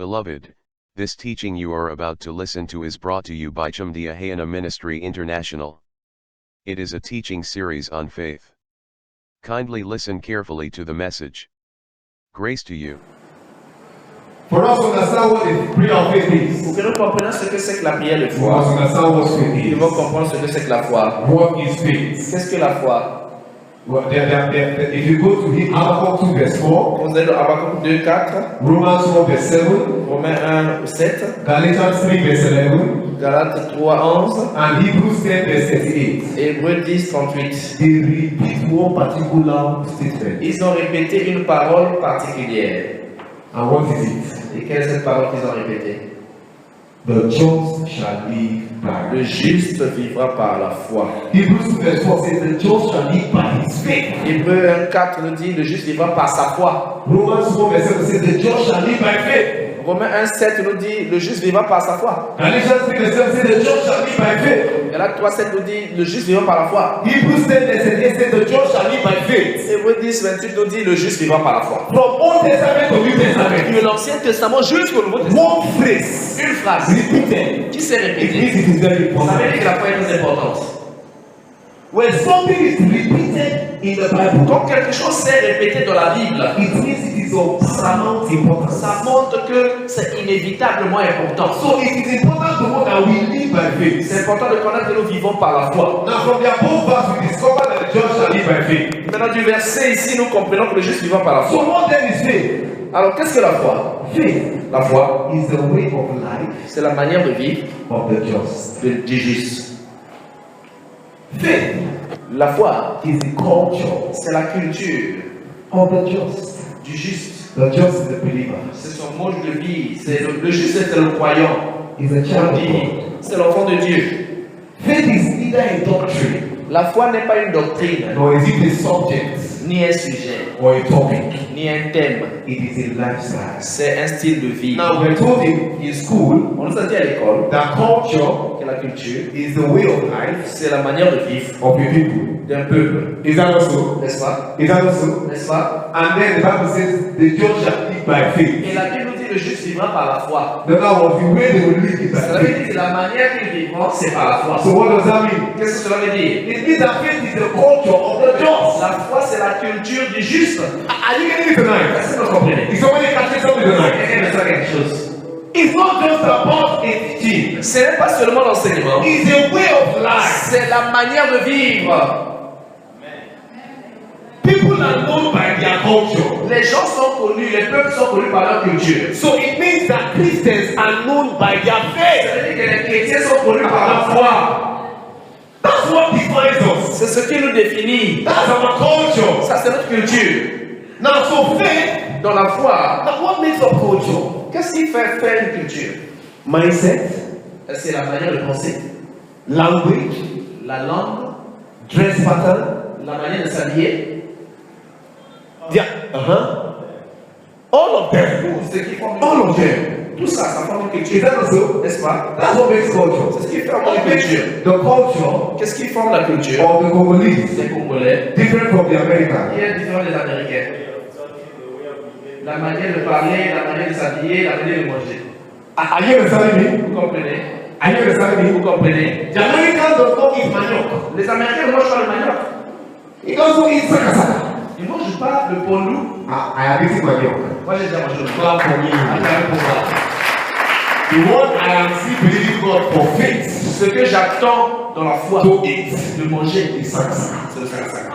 Beloved, this teaching you are about to listen to is brought to you by Chamdia Hayana Ministry International. It is a teaching series on faith. Kindly listen carefully to the message. Grace to you. For us to understand what the prayer of faith is, Pour que nous comprenions ce que c'est que la prière de we foi, must understand what faith nous is. devons comprendre ce que c'est que la foi. What is faith? Qu'est-ce que la foi? Well, if you go to Habakkuk 2 verse 4, Vous êtes dans Habakkuk 2, 4, Romans 1 verse 7, Romains 1, 7, Galatians 3 verse 11, Galates 3, 11, and Hebrews 10 verse 38, et Hébreux 10, 38. they repeat one particular statement. Ils ont répété une parole particulière. And what is it? Et quelle est cette parole qu'ils ont répétée? The just shall live by Le juste vivra par la foi. Hebrews 2 verse 4 says the just shall live by his faith. Hébreux 1, 4 nous dit le juste vivra par sa foi. Romans 1 verse 7 says the just shall live by faith. Romains 1, 7 nous dit le juste vivra par sa foi. Galatians 3 verse 7 says the just shall live by faith. Galates 3, 7 nous dit le juste vivra par la foi. Hebrews 10 verse 8 says the just shall live by faith. Hébreux 10, 28 nous dit le juste vivra par la foi. From Old Testament to New Testament, De l'Ancien Testament jusqu'au Nouveau Testament. one phrase Une phrase repeated. qui s'est It répétée. means it is very Ça veut dire important. que la foi est très importante. When something is repeated in the Bible, Quand quelque chose s'est répété dans la Bible, it means it is of paramount importance. ça montre que c'est inévitablement important. So it is important to know that we live by faith. C'est important de connaître que nous vivons par la foi. Now from the above verse, we discover that the just shall live by faith. Maintenant, du verset ici, nous comprenons que le juste vivra par la So foi. what then is faith? Alors, qu'est-ce que la foi? Faith La foi, is the way of life c'est la manière de vivre of the just. du juste. Faith La foi, is the culture c'est la culture of the just. du juste. The just is the believer. C'est son mode de vie. C'est le juste, c'est le croyant. Is a On child of dit, God. c'est l'enfant de Dieu. Faith is neither a doctrine, La foi n'est pas une doctrine, nor is it a subject ni un sujet, or a topic. ni un thème. It is a lifestyle. C'est un style de vie. Now we're told in school On nous a dit à l'école that culture que la culture, is the way of life c'est la manière de vivre of a people. d'un peuple. Is that also? N'est-ce pas? Is that also? N'est-ce pas? And then the Bible says the just shall live by faith. Et la Bible nous dit le juste vivra par la foi. Then that was the way they would live is Ça by veut faith. dire que la manière qu'ils vivront, c'est par la foi. So what does that mean? Qu'est-ce que cela veut dire? It means that faith is the culture of the just. La foi, c'est la culture du juste. Are you getting it tonight? Est-ce que vous comprenez? Is somebody catching something tonight? Quelqu'un me dit quelque chose. It's not just about a teaching. Ce n'est pas seulement l'enseignement, It's a way of life. c'est la manière de vivre. People are known by their culture. Les gens sont connus, les peuples sont connus par leur culture. So it means that Christians are known by their Ça faith. veut dire que les chrétiens sont connus par leur foi. That's what defines us. C'est ce qui nous définit. That's our culture. Ça, c'est notre culture. Now, so faith, Dans la foi, now what makes up culture? qu'est-ce qui fait faire une culture? Mindset, C'est la manière de penser, language, la langue, dress pattern. la manière de s'habiller. Yeah. All of them. Tout ce qui forme une All of culture. them. Tout ça, ça forme une Is culture. that also? N'est-ce pas? That's what makes culture. C'est ce qui forme What une makes culture. the culture Qu'est-ce qui forme la culture of the Congolese des Congolais different from the American? qui est différent des Américains? La manière de parler, la manière de s'habiller, la manière de manger. Are you understanding me? Vous comprenez? Are you understanding me? Vous comprenez? The American does not eat manioc. Les Américains ne mangent pas le manioc. He doesn't eat sakasaka. Ils ne mangent pas le pondou. I have eaten manioc. Moi, j'ai déjà mangé le pondou. Clap for me. Attends pour moi. The one I am still believing God for faith Ce que j'attends dans la foi to eat de manger, is sakasaka. c'est le sakasaka.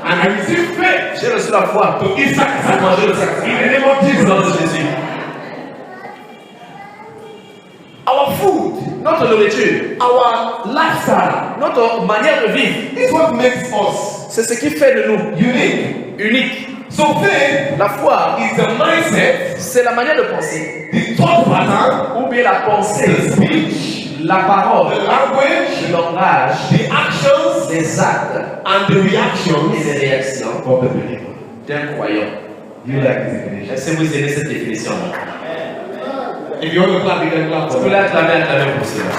And I receive faith J'ai reçu la foi to eat de sakasaka. manger le sakasaka. In the name of Au nom de Jesus. Jésus. Our food, Notre nourriture, our lifestyle notre manière de vivre, is what makes us c'est ce qui fait de nous unique. uniques. So faith La foi, is the mindset, c'est la manière de penser, the thought pattern, ou bien la the pensée, speech, la parole, the language, le langage, the actions, les actes and the reactions et les réactions of the believer. d'un croyant. You like this definition? Est-ce que vous aimez cette définition? If you want to clap, you can clap Vous for pouvez that. acclamer pour cela.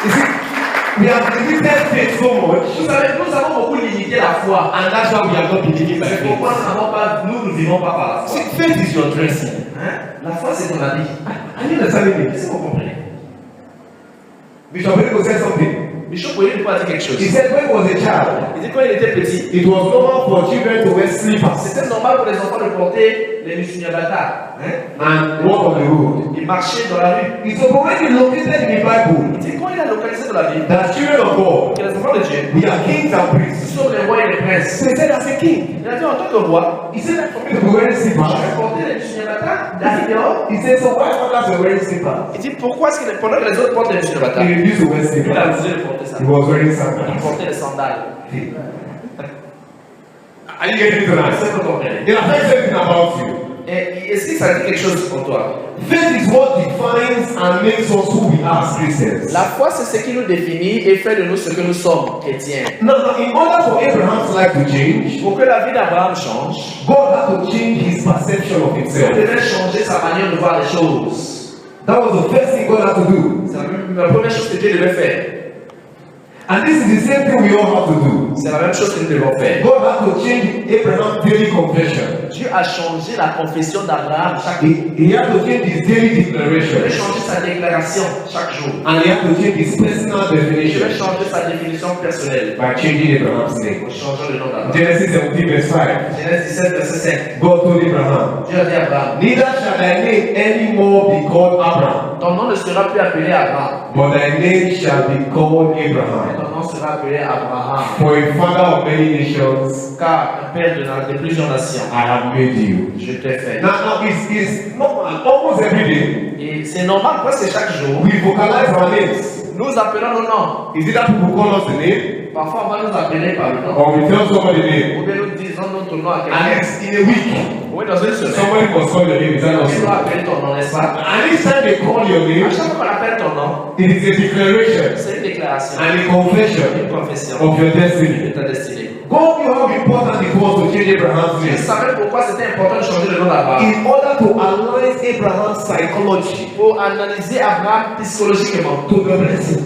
You see, we have limited faith so much, Vous savez, nous avons beaucoup limité la foi. and that's why we are not believing by C'est faith. pourquoi nous ne vivons pas par la foi. See, faith is your dressing. La foi, c'est ton habit. Are you understanding me? Est-ce que vous comprenez? Bishop Erico said something. Bishop Oyedepo a dit quelque chose. He said when he was a child, Il dit quand il était petit, it was normal for children to wear slippers c'était normal pour les enfants de porter les musunyabata. and walk on the road. Il marchait dans la rue. He said, but when he located in the Bible, Il dit quand il a localisé dans la Bible that children of God, que les enfants de Dieu, we are kings and ils priests. sont les rois et les princes. So he said, as a king, Il a dit en tant que roi, he said that for me to be wearing je vais slippers. porter les musunyabata d'aller dehors. He said, so why others were wearing slippers? Il dit pourquoi est-ce que pendant que les autres portent les musunyabata, He refused to wear il a slippers. refusé de porter ça. He was wearing Il sandals. portait les sandales. Are you getting it tonight? Est-ce que vous comprenez? It affects everything about you. Et est-ce que ça dit quelque chose pour toi? Faith is what defines and makes us who we are as Christians. La foi, c'est ce qui nous définit et fait de nous ce que nous sommes, chrétiens. Now, in order for Abraham's life to change, Pour que la vie d'Abraham change, God had to change his perception of il himself. devait changer sa manière de voir les choses. That was the first thing God had to do. C'est la première chose que Dieu devait faire. And this is the same thing we all have to do. C'est la même chose que nous devons faire. God had to change Abraham's daily confession. Dieu a changé la confession d'Abraham chaque jour. He had to change his daily Il devait declaration. changer sa déclaration chaque jour. And he had to change his personal Il devait definition changer sa définition personnelle. by changing Abraham's name. En changeant le nom d'Abraham. Genesis 17 verse 5. Genèse 17, verset 5. God told Abraham, Dieu a dit à Abraham, neither shall thy name any more be called Abraham, ton nom ne sera plus appelé Abraham, but thy name shall be called mais Abraham. ton nom sera appelé Abraham. For a father of many nations, Car un père de plusieurs nations, I have made you. je t'ai fait. Now it's normal, almost every day, Et c'est normal presque chaque jour, we vocalize our names. nous appelons nos noms. Is it that people call us the name, Parfois, on va nous appeler par le nom. or we tell somebody the name? Ou bien nous disons notre nom à And quelqu'un. it's in a week, Oui, dans une semaine. somebody must call your name. Is that not Ils so? doivent appeler ton nom, n'est-ce pas? And each time they call your À name, chaque fois qu'on appelle ton nom, it is a declaration c'est une déclaration, and a une confession confession of your de destiny. ta destinée. God knew how important it was to change Abraham's Je name savais pourquoi c'était important de changer le nom d'Abraham. in order to align Abraham's psychology Pour analyser Abraham psychologiquement. to the blessing.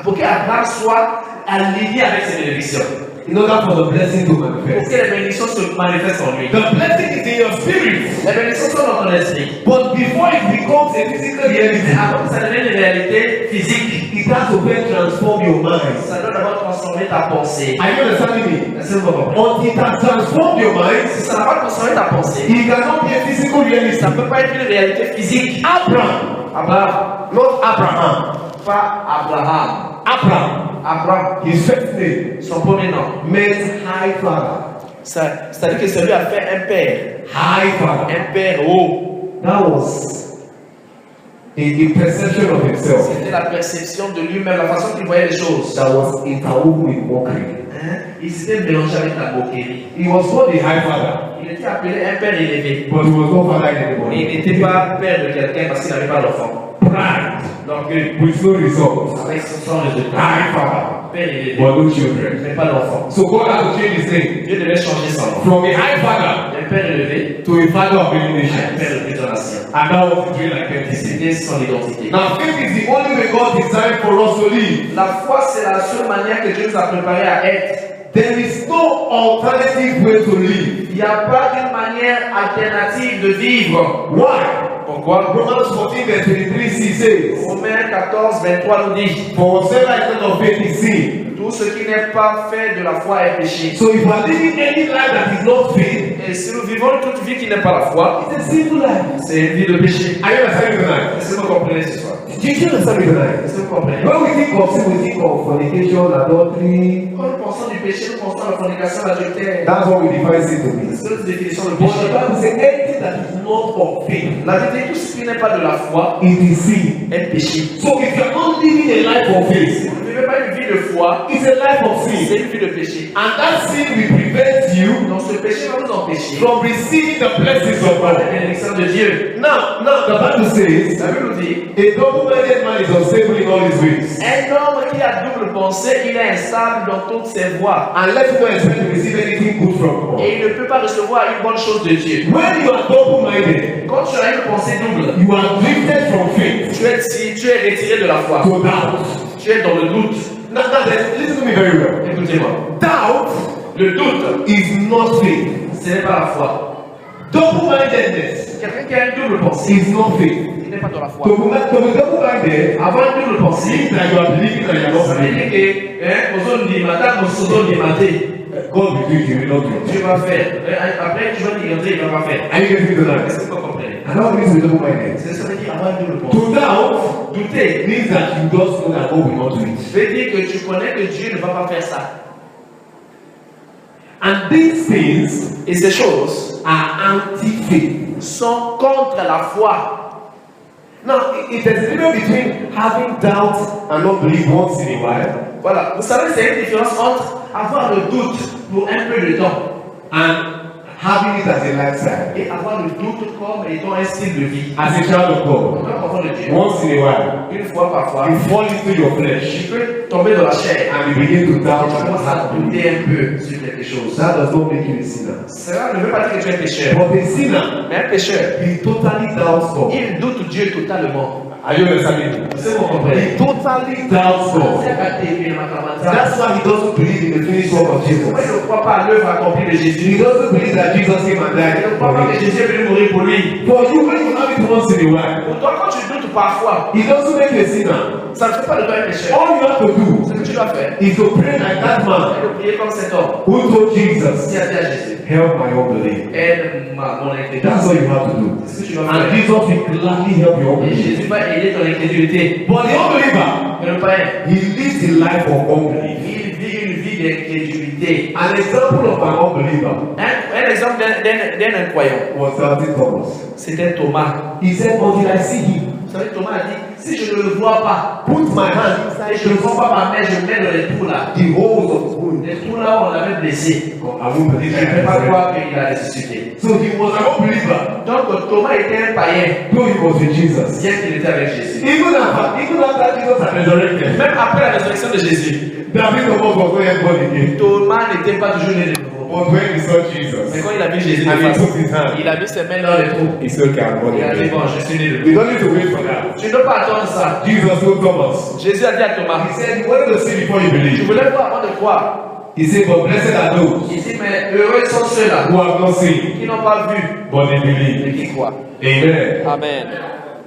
Pour qu'Abraham soit aligné avec ses bénédictions. In order for the blessing to Pour manifest. que les bénédictions se manifestent en lui. The blessing is in your spirit, Les bénédictions sont dans ton esprit. but before it becomes a physical Mais reality, avant que ça devienne une réalité physique, it has to first transform your mind. ça doit d'abord transformer ta pensée. Are you understanding me? Est-ce que vous comprenez? Until it has transformed your mind, Si ça n'a pas transformé ta pensée, it cannot be a physical reality. ça ne peut pas être une réalité physique. Abraham, Abraham, not Abraham. pas Abraham. Abraham, Abraham, his first name, son premier nom. meant high father. C'est-à-dire que celui a fait un père. High father. Un père haut. That was a perception of himself C'était la perception de lui-même, la façon qu'il voyait les choses. that was interwoven with mockery. Il s'était mélangé avec la moquerie. He was called a high father, Il était appelé un père élevé. but he was no father in Mais il anybody. n'était pas père de quelqu'un parce qu'il n'avait pas d'enfant. Pride L'orgueil, with no result. avec son résultat. High father, Père élevé, but no children. mais pas d'enfant. So God had to change his name Dieu devait changer son nom. from a high father Un père élevé, to a father of many un nations. père de plusieurs nations. And that was his real identity. C'était son identité. Now, faith is the only way God designed for us to live. La foi, c'est la seule manière que Dieu nous a préparé à être. There is no alternative way to live. Il n'y a pas d'une manière alternative de vivre. Why? Pourquoi? Romans 14 verse 23 says, Romains 14, 23 nous dit, for whatsoever is not of faith is sin. tout ce qui n'est pas fait de la foi est péché. So if we are living any life that is not faith, Et si nous vivons toute vie qui n'est pas la foi, it's a sinful life. c'est une vie de péché. Are you understanding tonight? Est-ce que vous comprenez ce soir? Do you understand me tonight? Est-ce que vous comprenez? When we think of sin, we think of fornication, adultery. Quand nous pensons du péché, nous pensons à la fornication, l'adultère. That's what we define sin to be. C'est notre définition de But the péché. Bible says anything that is not of faith, La Bible dit tout ce qui n'est pas de la foi it is sin. est péché. So if you are not living a life of faith, Vous ne vivez pas une vie de foi, it's a life of c'est sin. une vie de péché. And that sin will prevent you Donc ce péché va nous empêcher from receiving the blessings of par la God. bénédiction de Dieu. Now, the Bible says, La Bible nous dit, a double-minded man is unstable in all his ways. un homme qui a double pensée, il est instable dans toutes ses voies. And let him not expect to receive anything good from God. Et il ne peut pas recevoir une bonne chose de Dieu. When you are double-minded, Quand tu as une pensée double, you are drifted from faith tu es retiré de la foi. to doubt. Tu es dans le doute. Now listen to me very well. Écoutez-moi. Doubt Le doute, is not faith. ce n'est pas la foi. Double-mindedness Quelqu'un qui a une double pensée, is not faith. il n'est pas dans la foi. To be double minded, Avoir une double pensée, means that you are believing that you are not ça veut believing. dire que, aujourd'hui, madame, aujourd'hui, matin, God will do it, you will not do it. tu vas faire. Après, tu vas dire, il ne va pas faire. Are you getting me tonight? Est-ce que vous comprenez? And that means to be double minded. Ça veut dire avoir une double To pensée. doubt Douter means that you just know that God will not do it. veut dire que tu connais que Dieu ne va pas faire ça. And these things Et ces choses are anti-faith. sont contre la foi. Now, there's a difference between having doubt and not belief once in a while, Voilà. Vous savez, c'est une différence entre avoir le doute pour un peu de temps and having it as a lifestyle. et avoir le doute comme étant un style de vie. As a child of God, Comme un enfant de Dieu. once in a while, Une fois parfois, you fall into your flesh tu peux tomber dans la chair and you begin to et doubt tu and commences à have douter un peu sur quelque chose. That does not make you a sinner. Cela ne veut pas dire que tu es un pécheur. But a sinner, Mais un pécheur, he totally doubts God. il doute Dieu totalement. Are you understanding? C'est mon comprenez. He totally doubts God. That's why he doesn't believe in the finished work of Jesus. Pourquoi il ne croit pas à l'œuvre accomplie de He Jésus? doesn't believe that Jesus came and Il died ne croit for pas que him. Jésus est venu mourir pour lui. For you, when you have it once in a while, Pour toi, quand tu doutes parfois, it doesn't make you a sinner. ça ne fait pas de toi un pécheur. All you have to do Ce que tu dois faire, is to pray like that c'est man de prier comme cet homme. who told Dis Jesus, à Jésus, help my unbelief. aide mon That's incrédulité. what you have to do. C'est ce que tu dois And faire. Jesus will gladly help your Et unbelief. Jésus va aider ton incrédulité. But the unbeliever, Mais le païen, he lives a life of unbelief. il vit une vie d'incrédulité. An example of an unbeliever Un exemple d'un incroyant, was doubting Thomas. c'était Thomas. He said, until I see him, Vous savez, Thomas a dit, si je ne le vois pas, put my hand et inside je ne vois pas ma main, je mets dans les trous là. the holes of his wound. Les trous là où on l'avait blessé. I won't believe Je ne peux pas that. croire qu'il a ressuscité. So he was an unbeliever, Donc Thomas était un païen, though he was with Jesus. bien qu'il était avec Jésus. Even after Jesus had resurrected, Même après la résurrection de Jésus, David Thomas was not yet born again. Thomas n'était pas toujours né de nouveau. But when he saw Mais Jesus, quand il a vu Jésus, and he took his hand, il a mis ses mains dans les trous. he said, okay, I'm born Il a dit, again. bon, je suis né de We nouveau. don't need to wait for that. Tu ne dois pas attendre ça. Jesus told Thomas, Jésus a dit à Thomas, he said, you wanted to see before you je believe. voulais voir avant de croire. He said, but blessed are those Il dit, mais heureux sont ceux-là who have not seen, qui n'ont pas vu, but they believe. mais qui croient. Amen. Amen.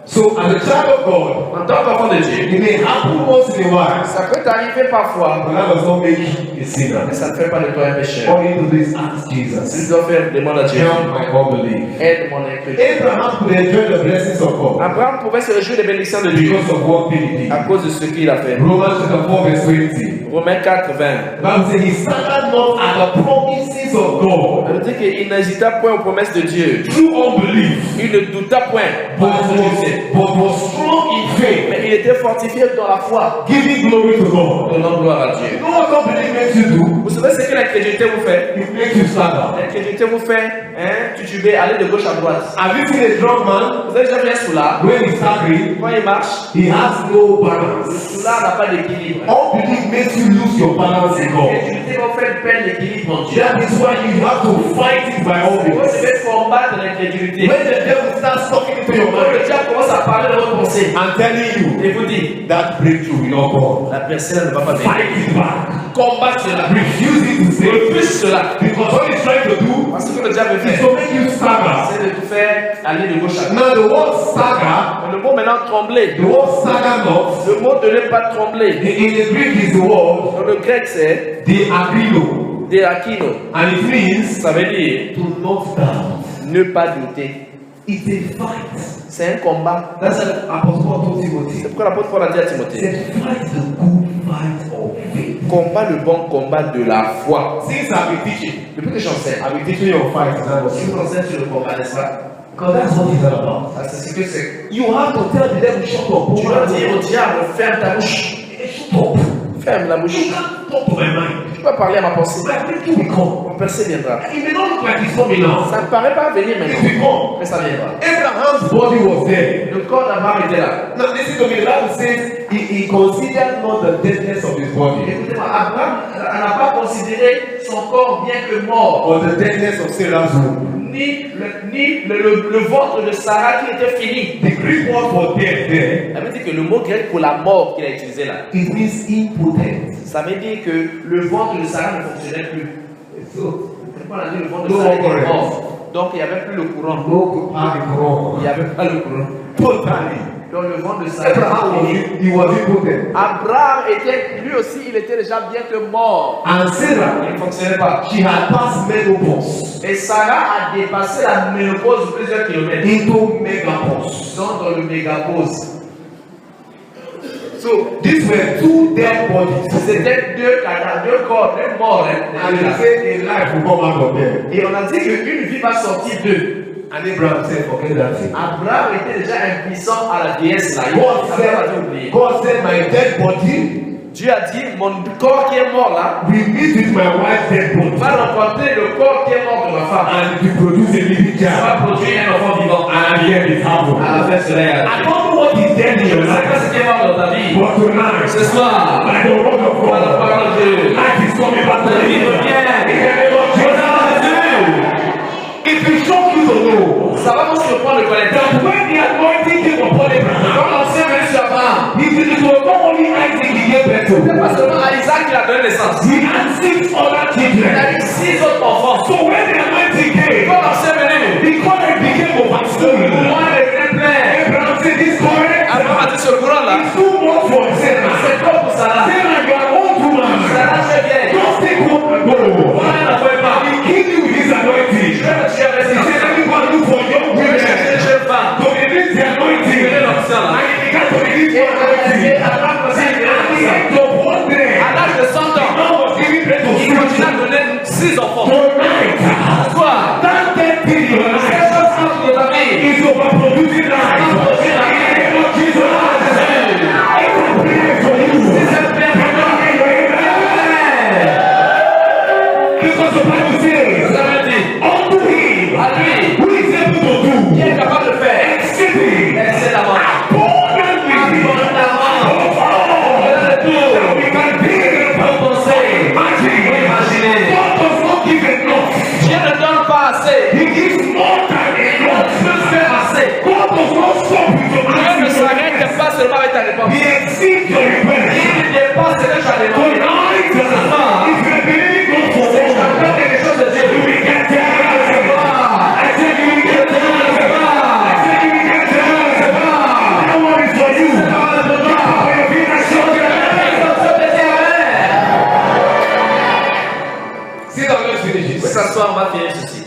So, as a child of God, En tant qu'enfant de Dieu, it may happen once in a while, ça peut t'arriver parfois, but that does not make you a sinner. mais ça ne fait pas de toi un pécheur. All you need to do is ask Tu Jesus, dois faire demande à Dieu. help my unbelief. Aide mon incrédulité. Abraham could enjoy the blessings of God Abraham pouvait se réjouir des bénédictions de Dieu because of what he did. à cause de ce qu'il a fait. Romans chapter 4 verse 20. Romains 4, 20. Bible says he staggered not at the promises of God Ça veut dire qu'il n'hésita point aux promesses de Dieu. through unbelief, Il ne douta point. but was strong in faith, Mais il était fortifié dans la foi, giving glory to God. donnant gloire à Dieu. You know what unbelief makes you do? Vous savez ce que l'incrédulité vous fait? It makes you stagger. L'incrédulité vous fait tituber, aller de gauche à droite. Have you seen a drunk man? Vous avez déjà vu un soulard? When he's staggering, Quand il marche, he has no le balance. soulard n'a pas d'équilibre. Unbelief makes you lose your balance in God. L'incrédulité va faire perdre l'équilibre en Dieu. That is why you have to fight it by all Vous means. devez combattre l'incrédulité. When the devil starts talking into your Quand le mind diable commence à parler de votre pensée and telling you et vous dit, that breakthrough will not come, la personne ne va pas venir. fight it back. Combattre cela. Refuse it to stay. Refuse cela. Because what he's trying to do Parce que le diable is fait, to make you stagger. c'est de te faire aller de gauche à droite. Now the word stagger, Le mot maintenant trembler. the word stagger not, Le mot de ne pas trembler. in the Greek is the word Dans le grec, c'est the akrino, derakino. and it means Ça veut dire to not doubt. ne pas douter. It's a fight. C'est un combat. That's what Apostle Paul told Timothy. C'est pourquoi l'apôtre Paul a dit à He Timothée, said, fight the good fight of faith. combat le bon combat de la foi. Since I've been teaching, Depuis que j'enseigne, I've been teaching you on fight. je vous enseigne sur le combat, n'est-ce pas? Because that's what it's all about. Ah, c'est ce que c'est. You have to tell the devil, shut up. Tu dois dire au diable, ferme ta bouche. Shut up. Ferme la bouche. You can't talk to my mind. Tu peux parler à ma pensée. My breakthrough will come. Mon percée viendra. It may not look like it's coming now. Ça ne paraît pas venir It maintenant, will come. mais ça viendra. Abraham's body was there. Le corps d'Abraham était là. Now listen to me. The Bible says he considered not the deadness of his body, Écoutez-moi, Abraham n'a pas considéré son corps bien que mort, or the deadness of Sarah's womb. ni le ventre de Sarah qui était fini. The Greek word for death there, Ça veut dire que le mot grec pour la mort qu'il a utilisé là, it means impotent. ça veut dire que le ventre de Sarah ne fonctionnait plus. So, C'est pourquoi on a dit le ventre de no Sarah more était correct. mort. Donc il n'y avait plus le courant. No courant. Il n'y avait pas le courant. Totally. Donc le vent de Sarah. Abraham was impotent. Abraham était, lui aussi, il était déjà bien que mort. And Sarah, Il ne fonctionnait pas. she had passed menopause Et Sarah a dépassé la ménopause de plusieurs kilomètres. into menopause. Donc dans le mégapause. So these were two dead bodies. C'était deux cadavres, deux corps, deux morts. And they said a life will come out of them. Et on a dit qu'une vie va sortir d'eux. And Abraham said, forget that thing. Abraham était déjà impuissant à la vieillesse là. God said, my dead body Dieu a dit, mon corps qui est mort là, will meet with my wife's dead body. va rencontrer le corps qui est mort de ma femme. And to produce a living Ça child. va produire un enfant vivant. And yet it happened. À la fin, cela est I don't know what is dead in your Je ne sais pas life. ce qui est mort dans ta vie. But tonight, Ce soir, by the word of par la God, parole de Dieu, life is coming back to la vie me. revient. In the name of Jesus. It will shock you to know Ça va vous surprendre de connaître. that when the anointing came upon Abraham, Quand l'ancien venu sur Abraham, it was not only Isaac he gave birth ce n'est to. pas seulement à Isaac qu'il a donné naissance. He had 6 other Il children. a eu 6 autres enfants. So when the anointing came, Quand l'ancien venu, because it became overflowing, moi il est plein. Abraham said, this current Abraham a dit ce courant là, is too much for Sarah. c'est trop pour Sarah. Sarah, you are old woman. Sarah très vieille. Just take one and go. Moi elle n'en pouvait pas. He killed you with his anointing. Je vais me tuer avec He ça. said, everyone look for young Je vais women. chercher une jeune femme. So they released the anointing. Je vais l'onction là. And he began to release Et more anointing. Abraham aussi il At the est end of one day, à l'âge de 100 ans, man was giving birth to il continue à donner 6 enfants. Tonight, Toi, that dead thing in your quelque life chose entre de ta vie. is overproducing life. In the name of Jesus, I can pray for you. Because the Bible says, Ça veut dire, unto him à lui, who is able to qui do est capable de faire exceeding excellemment, abundantly abondamment, that we can think pour penser, imagine. God does not give enough. Dieu ne donne pas assez, He gives more than enough. plus que assez. God does not stop with your Dieu ne answer. s'arrête pas seulement avec ta réponse. He exceeds your request. Il dépasse ce que tu as demandé. Tonight, if you are believing God for C'est more, encore quelque chose de Dieu. you will get there. I said you will get there. I said you will get there. That one is for you. For your feet are short. See how let's finish Oui, this. s'asseoir, on va finir ceci.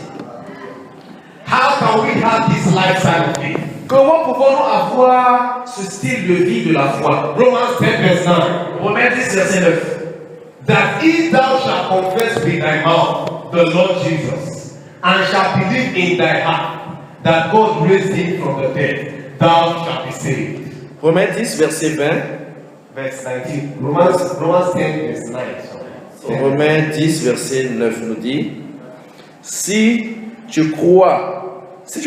How can we have this lifestyle of faith? Comment pouvons-nous avoir ce style de vie de la foi? Romans 10 verse 9. Romains 10, verset 9. That if thou shalt confess with thy mouth the Lord Jesus, and shalt believe in thy heart that God raised him from the dead, thou shalt be saved. Romains 10, verset 20. Verse 19. Romans 10 verse 9. Sorry. Romains 10, verset 9 nous dit, si tu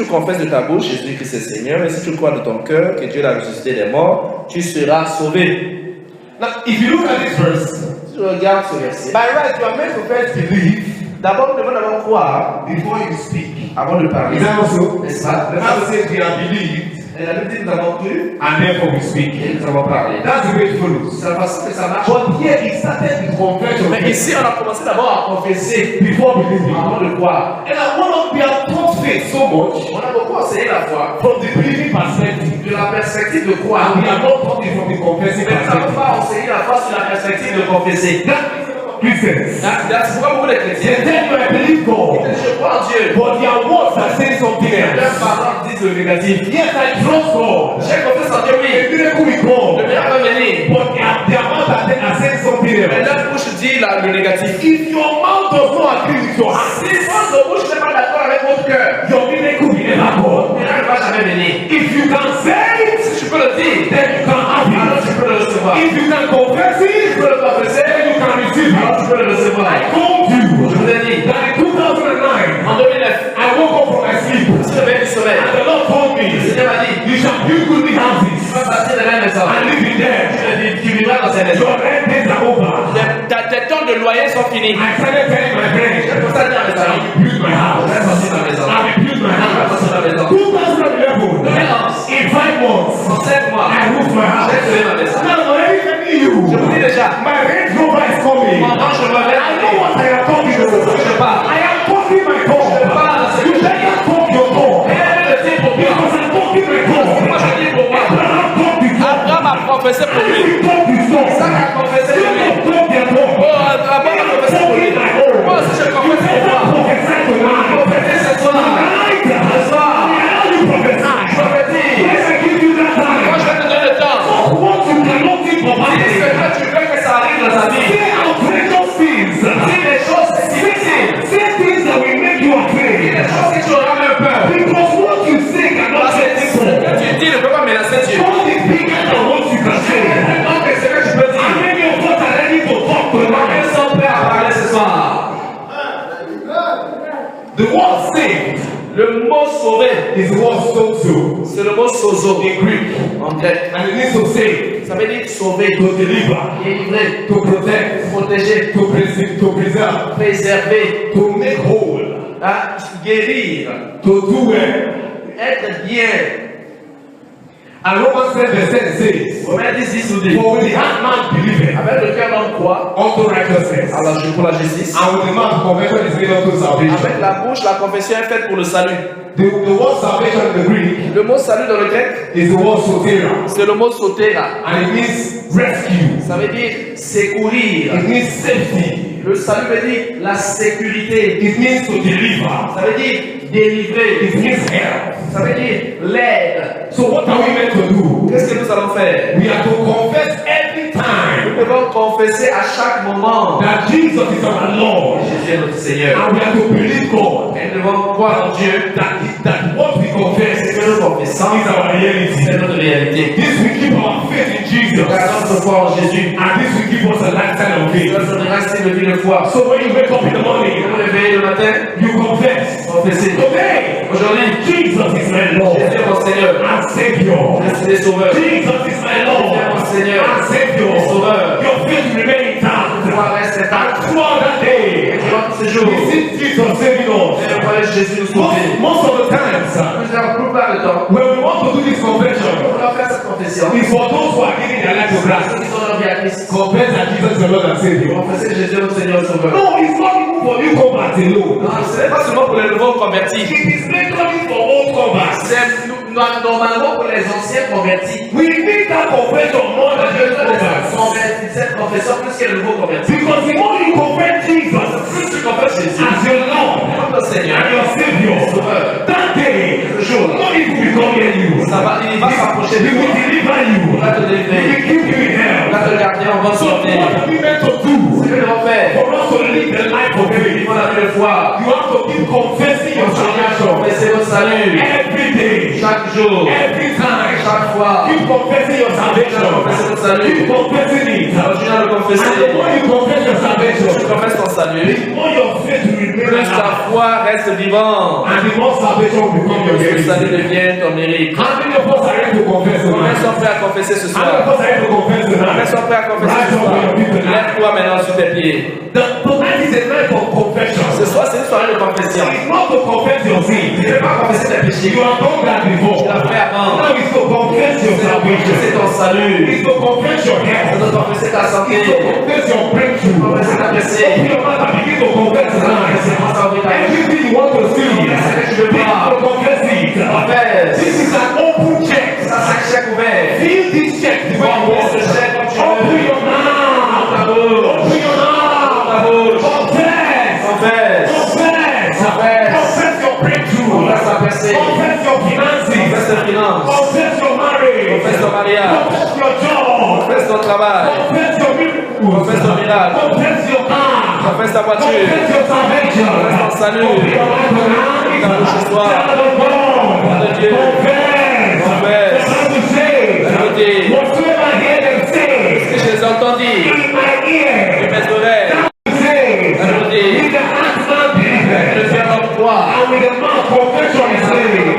confesses de ta bouche Jésus-Christ est Seigneur, et si tu crois de ton cœur que Dieu l'a ressuscité des morts, tu seras sauvé. Now, if you look at this verse, Si tu regardes ce verset, by right, you are meant to first believe d'abord nous devons d'abord croire before you speak. avant de parler. Is that also? N'est-ce pas? The Bible says we have believed, Et la Bible dit nous avons cru and therefore we speak. et nous avons parlé. That's the way it follows. C'est la façon que ça marche. But here it started with confession. Mais ici, on a commencé d'abord à confesser Before believing. avant de croire. And I want to be taught faith so much On a beaucoup enseigné la foi from the believing perspective. de la perspective de croire. And we are not taught it from the confessing Mais nous n'avons perspective. pas enseigné la foi sur la perspective de confesser. Christians. C'est pourquoi beaucoup de They chrétiens tell you I believe God, je crois en Dieu. but there are words that say something Leurs else. paroles disent le négatif. Yes, I trust God. J'ai confiance en Dieu, A oui. miracle will Le come, meilleur va venir. but their mouth are saying something Mais else. leur bouche dit le négatif. If your mouth does not agree with your heart, Si votre bouche n'est pas d'accord avec votre cœur, your miracle will never le come. miracle ne va jamais venir. If you can say it, Si tu peux le dire, then you can have alors it. tu peux le recevoir. If you can confess Tu it, peux le confesser, then you can receive alors it. tu peux le recevoir. I told Je you vous ai dit, that in 2009, en 2009, I woke up from my sleep je me réveille du sommeil. and the Lord told Le me, Seigneur m'a dit, you shall build good tu houses vas bâtir les mêmes maisons. and live in them. Tu vivras dans ces maisons. Your rent days are over. Tes temps de loyer sont finis. I started telling my J'ai friends, commencé à dire à mes I amis, will build my je house. vais bâtir ma maison. I will build my Je vais house. bâtir ma maison. 2011, in 5 months, En 7 mois, I moved my j'ai house. créé ma maison. Now I'm already telling Je vous dis you, déjà, my Range Rover is coming. pendant que je me I know lève, what I am talking about. je parle. I am talking my talk. Je parle, c'est You que je better confessé pour lui. Ça qu'a confessé pour lui. Oh, d'abord, on a confessé pour lui. Moi aussi, je confesse pour moi. Confessez ce soir. Ce soir. Prophétie. Moi, je vais te donner le temps. Si ce que tu veux que ça arrive dans ta vie. Si les choses difficiles. Si les choses que tu auras même peur. Parce que ce que tu dis ne peut pas menacer Dieu. Donc, c'est ce que je peux dire. Combien sont prêts à parler ce soir? The word saved Le mot sauvé, is the word sozo c'est le mot sozo in Greek. en grec. And it means to save, Ça veut dire sauver, to deliver, délivrer, to protect, protéger, to preserve, préserver, to make whole, guérir, to do well. être bien. And Romans 10 verse 10 says, Romains 10 nous dit, for with the heart man believeth avec le cœur l'on croit unto righteousness, alors je pour la justice. and with the mouth confession is made unto salvation. Avec la bouche, la confession est faite pour le salut. The word salvation in the Greek Le mot salut dans le grec, is the word sotera, c'est le mot sotera. and it means rescue. Ça veut dire secourir. It means safety. Le salut veut dire la sécurité. It means to deliver. Ça veut dire délivrer. It means help. Ça veut dire l'aide. So what are we meant to do? Qu'est-ce que nous allons faire? We are to confess every Nous time devons confesser à chaque moment that Jesus is our Lord, Jésus est notre Seigneur. and we are to believe God Et nous devons croire en Dieu that what we confess que nous confessons is our reality. c'est notre réalité. This will keep our faith in Jesus, Gardons notre foi en Jésus. and this will give us a lifestyle of faith. Ça nous donnera un style de vie de foi. So when you wake up in the Vous morning, vous réveillez le matin, you confess. confessez. Today, Aujourd'hui, Jesus is my Lord Jésus est mon Seigneur. and Savior. Jésus est sauveur. Jesus is my Lord Jésus est mon Seigneur. and Savior. Sauveur. Your faith will remain intact. Foi reste And intact. throughout that day, Durant ce jour, we see Jesus saving us. et nous voyons Jésus nous sauver. Most of the times, Nous avons plus pas le temps. when we want to do this confession, On va faire cette confession. it's for those who are giving their life to Ceux Christ. qui sont leur vie à Christ. Confess that Jesus is the Lord and Savior. Confessez que Jésus est notre Seigneur et Sauveur. No, it's not even for new converts alone. Non, ce n'est pas seulement pour les nouveaux convertis. It is mainly for old converts. C'est normalement pour les anciens convertis. We need that confession more than Parce que just converts. cette confession plus que les nouveaux convertis. Because the more you confess Jesus Plus tu confesses Jésus as your Lord comme ton Seigneur and your Savior, Sauveur, that day, ce jour-là, no evil will come near you. il va s'approcher de He will toi. deliver Il you. va te He délivrer. will keep you in Il health. va te garder en bonne So santé. what are we meant to Ce do que nous devons faire, for us to live the life of faith? vivons la vie de foi. You have to keep confessing your salvation Confessez votre salut every day, chaque jour, every time. chaque fois. Keep confessing your salvation. Confessez votre salut. Keep confessing it. Continue à le confesser. And the more you confess your Tu salvation, confesses ton salut, the more your faith will remain plus ta alive. foi reste vivante. And the more salvation will become your Le salut reality. devient ton mérite. How many of us are ready to confess Combien tonight? sont prêts à confesser ce How many of soir? us are ready to confess Combien tonight? sont prêts à confesser ce soir? Lève-toi maintenant sur tes pieds. Tonight is a night of confession. Ce soir, c'est une soirée de confession. It's not to confess your Tu sin. ne peux pas confesser tes péchés. You have done that Tu before. l'as fait avant. Now it's to confess your C'est salvation. ton salut. It's to confess your C'est health. de confesser ta santé. It's to confess your breakthrough. Confesser ta Open blessée. your mouth and begin to confess tonight. Commence à ouvrir ta bouche. Everything you want to see, begin to confess it. Confesse. This is an open check. Ça, c'est un chèque ouvert. Fill this check the way you want. Ce chèque comme tu Open veux. your mouth. Ta bouche. Open your mouth. Ta bouche. Confess. Confesse. Confess. Confess. Confess your breakthrough. Confesse ta percée. Confess your finances. Confesse tes finances. Confess your marriage. Confesse ton mariage. Confess your job. Confesse ton travail. Confess your miracle. Confesse ton miracle. Confess your car. Confesse ta voiture. Confess your salvation. Confesse ton salut. Open your mouth tonight. Ta bouche ce soir. Child of God. Child of Dieu. Confess. Confesse. The Bible says, La Bible dit, whatsoever I hear them say que je les ai entendus in my ear, de mes oreilles. say, La Bible dit, with the heart man que believeth, le cœur en croit. and with the mouth confession is made.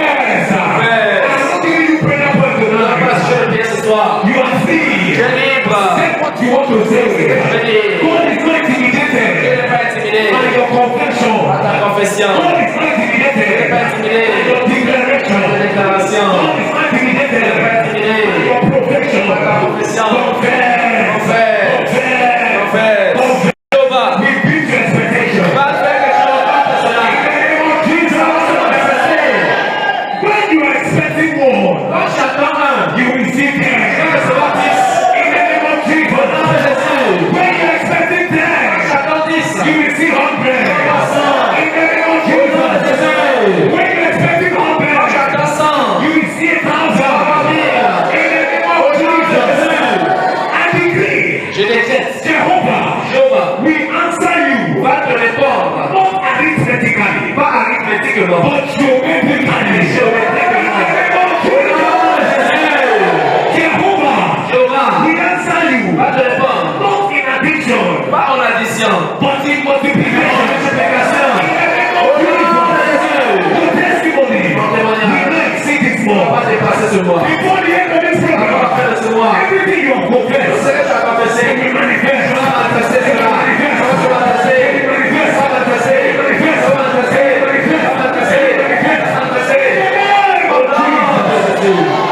Confess. I'm giving you prayer point tonight. Parce que je viens ce soir. You are free. Je est libre. Say what you want to say. Je dis, God is not je intimidated n'ai pas intimidé by your confession. par ta confession. God is not Je n'ai intimidated pas intimidé by your declaration. par ta déclaration. God is not Je n'ai pas intimidated intimidé by your profession. par ta confession. Confess. Confesse. Confess. Confesse. Confess. Jéhovah, We beat your expectation. va faire quelque chose de cela. In the name of Jesus. When you are expecting more, Quand j'attends un, you will receive 10. ce mois. Before the end of this Avant la program, fin de ce mois. everything you have Tout ce confessed, que tu as confessé, will manifest. ça va manifester cela. Ça va se manifester. Ça va manifester. Ça va manifester. Ça va manifester. Ça va manifester. Au nom de Jésus.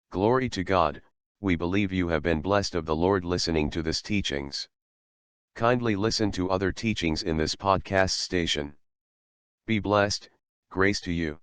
Glory to God, we believe you have been blessed of the Lord listening to this teachings. Kindly listen to other teachings in this podcast station. Be blessed, grace to you.